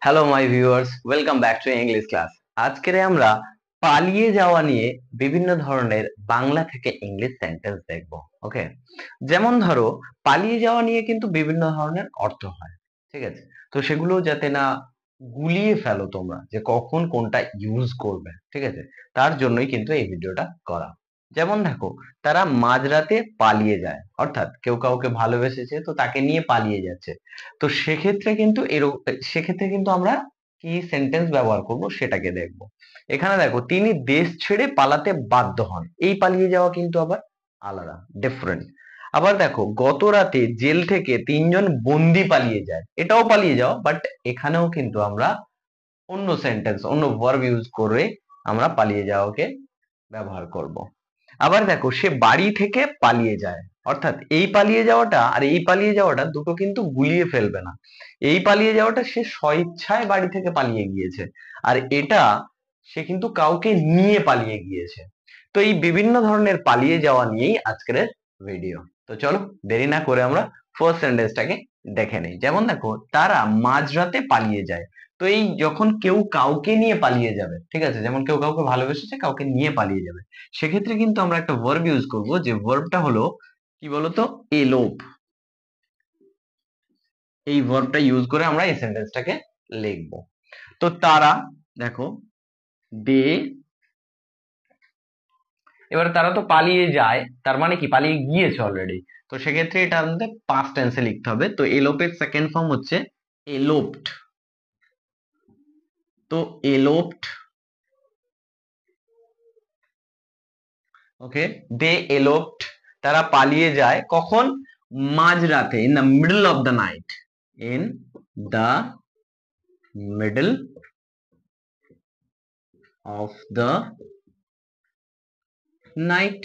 Hello my viewers, welcome back to English class. আজকে আমরা পালিয়ে যাওয়া নিয়ে বিভিন্ন ধরনের বাংলা থেকে ইংলিশ সেন্টেন্স দেখব। ওকে, যেমন ধরো পালিয়ে যাওয়া নিয়ে কিন্তু বিভিন্ন ধরনের অর্থ হয়, ঠিক আছে? তো সেগুলো যাতে না গুলিয়ে ফেলো তোমরা যে কখন কোনটা ইউজ করবে, ঠিক আছে? তার জন্যই কিন্তু এই ভিডিওটা করা। যেমন দেখো, তারা মাঝরাতে পালিয়ে যায়, অর্থাৎ কেউ কাউকে ভালোবেসেছে তো তাকে নিয়ে পালিয়ে যাচ্ছে। তো সেক্ষেত্রে কিন্তু আমরা কি সেন্টেন্স ব্যবহার করব সেটাকে দেখব। এখানে দেখো, তিনি দেশ ছেড়ে পালাতে বাধ্য হন, এই পালিয়ে যাওয়া কিন্তু আবার আলাদা, ডিফারেন্ট। আবার দেখো, গত রাতে জেল থেকে 3জন বন্দি পালিয়ে যায়, এটাও পালিয়ে যাওয়া, বাট এখানেও কিন্তু আমরা অন্য সেন্টেন্স, অন্য ভার্ব ইউজ করে আমরা পালিয়ে যাওয়াকে ব্যবহার করব। আবার দেখো, সে বাড়ি থেকে পালিয়ে যায়, অর্থাৎ এই পালিয়ে যাওয়াটা আর এই পালিয়ে যাওয়াটা দুটো কিন্তু গুলিয়ে ফেলবে না। এই পালিয়ে যাওয়াটা সে স্বইচ্ছায় বাড়ি থেকে পালিয়ে গিয়েছে, আর এটা সে কিন্তু কাউকে নিয়ে পালিয়ে গিয়েছে। তো এই বিভিন্ন ধরনের পালিয়ে যাওয়া নিয়েই আজকের ভিডিও। তো চলো দেরি না করে আমরা ফার্স্ট সেন্টেন্সটাকে দেখে নেই। যেমন দেখো, তারা মাঝরাতে পালিয়ে যায়। তো এই যখন কেউ কাউকে নিয়ে পালিয়ে যাবে, ঠিক আছে, যেমন কেউ কাউকে ভালোবেসেছে, কাউকে নিয়ে পালিয়ে যাবে, সেক্ষেত্রে কিন্তু আমরা একটা ভার্ব ইউজ করব, যে ভার্বটা হলো কি বলতো, এলোপ। এই ভার্বটা ইউজ করে আমরা এই সেন্টেন্সটাকে লিখবো। তো তারা, দেখো, দে, এবার তারা তো পালিয়ে যায়, তার মানে কি পালিয়ে গিয়েছে অলরেডি। তো সেক্ষেত্রে এটা আমাদের পাস্ট টেন্সে লিখতে হবে। তো এলোপের সেকেন্ড ফর্ম হচ্ছে এলোপড। তো এলোপড, ওকে, দে এলোপড, তারা পালিয়ে যায় কখন? মাঝরাতে, in the middle of the night. In the middle of the night.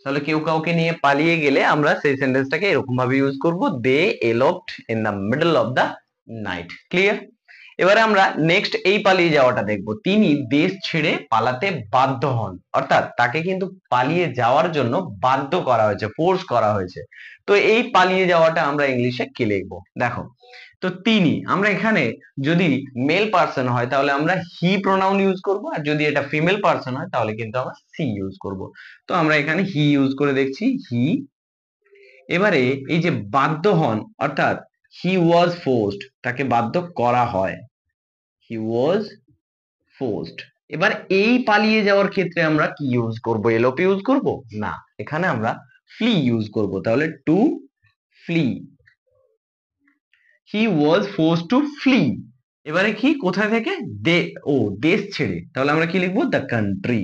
তাহলে কেউ কাউকে নিয়ে পালিয়ে গেলে আমরা সেই সেন্টেন্সটাকে এরকম ভাবে ইউজ করব, they eloped in the middle of the night. Clear? এবারে আমরা নেক্সট এই পালিয়ে যাওয়াটা দেখব। তিনি দেশ ছেড়ে পালাতে বাধ্য হন, অর্থাৎ তাকে কিন্তু পালিয়ে যাওয়ার জন্য বাধ্য করা হয়েছে, ফোর্স করা হয়েছে। তো এই পালিয়ে যাওয়াটা আমরা ইংলিশে কি লিখবো? দেখো, তো তিনি, আমরা এখানে যদি মেল পার্সন হয় তাহলে আমরা হি প্রোনাউন ইউজ করব, আর যদি এটা ফিমেল পার্সন হয় তাহলে কিন্তু আমরা সি ইউজ করব। তো আমরা এখানে হি ইউজ করে দেখছি, হি। এবারে এই যে বাধ্য হন, অর্থাৎ হি ওয়াজ ফোর্সড, তাকে বাধ্য করা হয়, হি ওয়াজ ফোর্সড। এবার এই পালিয়ে যাওয়ার ক্ষেত্রে আমরা কি ইউজ করব? এলওপ ইউজ করব না, এখানে আমরা ফ্লি ইউজ করব। তাহলে টু ফ্লি, হি ওয়াজ ফোর্সড টু ফ্লি। এবারে কি, কোথায় থেকে? দে, ও, দেশ ছেড়ে, তাহলে আমরা কি লিখবো? The country,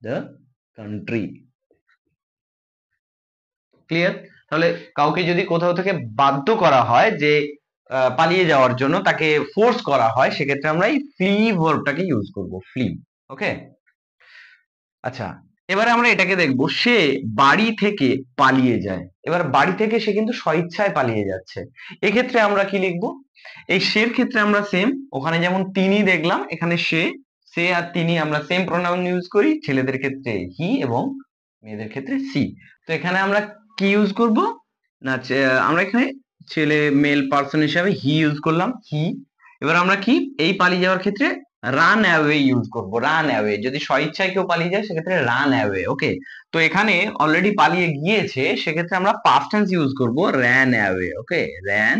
the country. Clear? তাহলে কাউকে যদি কোথাও থেকে বাধ্য করা হয় যে পালিয়ে যাওয়ার জন্য, তাকে ফোর্স করা হয়, সেক্ষেত্রে আমরা এই ফ্লি ভার্বটাকে ইউজ করব, ফ্লি। ওকে, আচ্ছা, এবারে আমরা এটাকে দেখবো, সে বাড়ি থেকে পালিয়ে যায়। এবার বাড়ি থেকে সে কিন্তু স্বইচ্ছায় পালিয়ে যাচ্ছে, এক্ষেত্রে আমরা কি লিখবো? এই সের ক্ষেত্রে আমরা সেম, ওখানে যেমন তিনি দেখলাম, এখানে সে, সে আর তিনি আমরা সেম প্রোনাউন ইউজ করি, ছেলেদের ক্ষেত্রে হি এবং মেয়েদের ক্ষেত্রে সি। তো এখানে আমরা কি ইউজ করব না, আমরা এখানে ছেলে মেল পার্সন হিসাবে হি ইউজ করলাম, হি। এবার আমরা কি এই পালিয়ে যাওয়ার ক্ষেত্রে রান অ্যাওয়ে ইউজ করব, রান অ্যাওয়ে। যদি স্বইচ্ছায় কেউ পালিয়ে যায় সেক্ষেত্রে রান অ্যাওয়ে। ওকে, তো এখানে অলরেডি পালিয়ে গিয়েছে, সেক্ষেত্রে আমরা পাস্ট টেন্স ইউজ করব, র্যান অ্যাওয়ে। ওকে, র্যান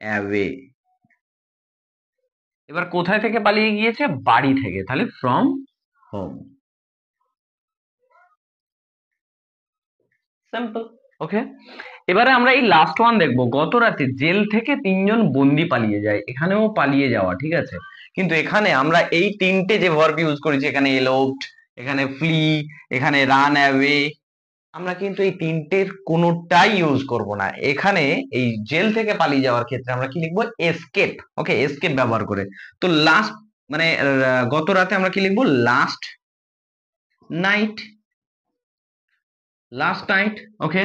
অ্যাওয়ে। এবার কোথায় থেকে পালিয়ে গিয়েছে? বাড়ি থেকে, তাহলে ফ্রম হোম। সিম্পল। ওকে, এবারে আমরা এই লাস্ট ওয়ান দেখবো, গত রাতে জেল থেকে 3জন বন্দি পালিয়ে যায়, এখানেও পালিয়ে যাওয়া, ঠিক আছে? কিন্তু এখানে আমরা এই তিনটে যে ভার্ব ইউজ করেছি, এখানে এলোপড, এখানে ফ্লি, এখানে রান অ্যাওয়ে, আমরা কিন্তু এই তিনটের কোনোটাই ইউজ করব না। এখানে এই জেল থেকে পালিয়ে যাওয়ার ক্ষেত্রে আমরা কি লিখবো? এসকেপ। ওকে, এসকেপ ব্যবহার করে। তো লাস্ট, মানে গত রাতে আমরা কি লিখবো? Last night, last night. Okay,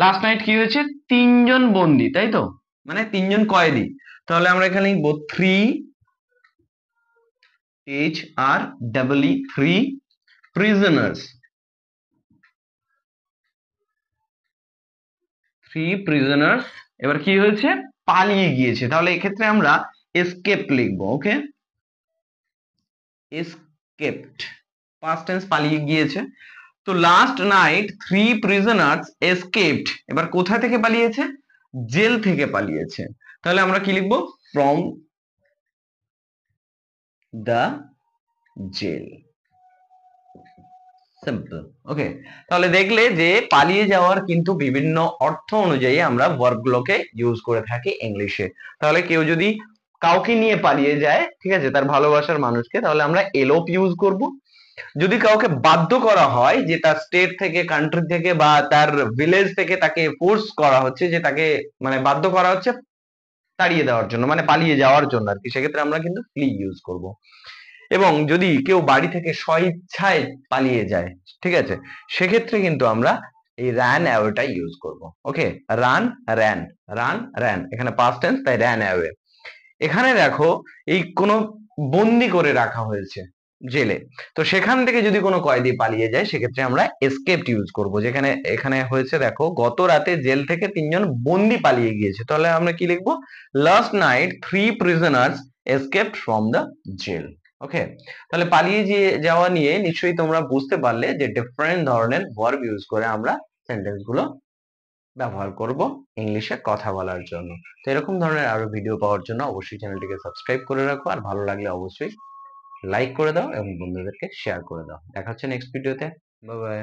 last night কি হয়েছে? 3জন বন্দি, তাই তো, মানে 3জন কয়েদি। তাহলে আমরা এখানে লিখবো three, H R double E, three prisoners, three prisoners. এবার কি হয়েছে? পালিয়ে গিয়েছে, তাহলে এক্ষেত্রে আমরা এসকেপ লিখবো। ওকে, এসকেপড, পাস্ট টেন্স পালিয়ে গিয়েছে। তো লাস্ট নাইট 3 prisoners escaped, এবার কোথা থেকে পালিয়েছে? জেল থেকে পালিয়েছে। তাহলে আমরা কি লিখবো? From the jail. Simple. Okay, তাহলে দেখলে যে পালিয়ে যাওয়ার কিন্তু বিভিন্ন অর্থ অনুযায়ী আমরা ভার্ব গুলোকে ইউজ করে থাকি ইংলিশে। তাহলে কেউ যদি কাউকে নিয়ে পালিয়ে যায়, ঠিক আছে, তার ভালোবাসার মানুষকে, তাহলে আমরা এলোপ ইউজ করব। যদি কাউকে বাধ্য করা হয়, যে তার স্টেট থেকে, কান্ট্রি থেকে বা তার ভিলেজ থেকে তাকে ফোর্স করা হচ্ছে, যে তাকে মানে বাধ্য করা হচ্ছে তাড়িয়ে দেওয়ার জন্য, মানে পালিয়ে যাওয়ার জন্য আর কি, সেক্ষেত্রে আমরা কিন্তু ফ্লি ইউজ করব। এবং যদি কেউ বাড়ি থেকে স্বইচ্ছায় পালিয়ে যায়, ঠিক আছে, সেক্ষেত্রে কিন্তু আমরা এই র্যান অ্যাওয়েটা ইউজ করব। ওকে, রান র্যান, রান র্যান, এখানে পাস্ট টেন্স, তাই র্যান অ্যাওয়ে। এখানে দেখো এই কোনো বন্দি করে রাখা হয়েছে জেলে, তো সেখান থেকে যদি কোনো কয়েদি পালিয়ে যায়, সেক্ষেত্রে আমরা এসকেপড ইউজ করব। যেখানে এখানে হয়েছে দেখো, গত রাতে জেল থেকে 3জন বন্দি পালিয়ে গিয়েছে, তাহলে আমরা কি লিখবো? Last night 3 prisoners escaped from the jail। ওকে, তাহলে পালিয়ে যাওয়া নিয়ে নিশ্চয়ই তোমরা বুঝতে পারলে যে ডিফারেন্ট ধরনের ভার্ব ইউজ করে আমরা সেন্টেন্স গুলো ব্যবহার করব ইংলিশে কথা বলার জন্য। তো এরকম ধরনের আরো ভিডিও পাওয়ার জন্য অবশ্যই চ্যানেলটিকে সাবস্ক্রাইব করে রাখো, আর ভালো লাগলে অবশ্যই লাইক করে দাও এবং বন্ধুদেরকে শেয়ার করে দাও। দেখা হচ্ছে নেক্সট ভিডিওতে। Bye bye.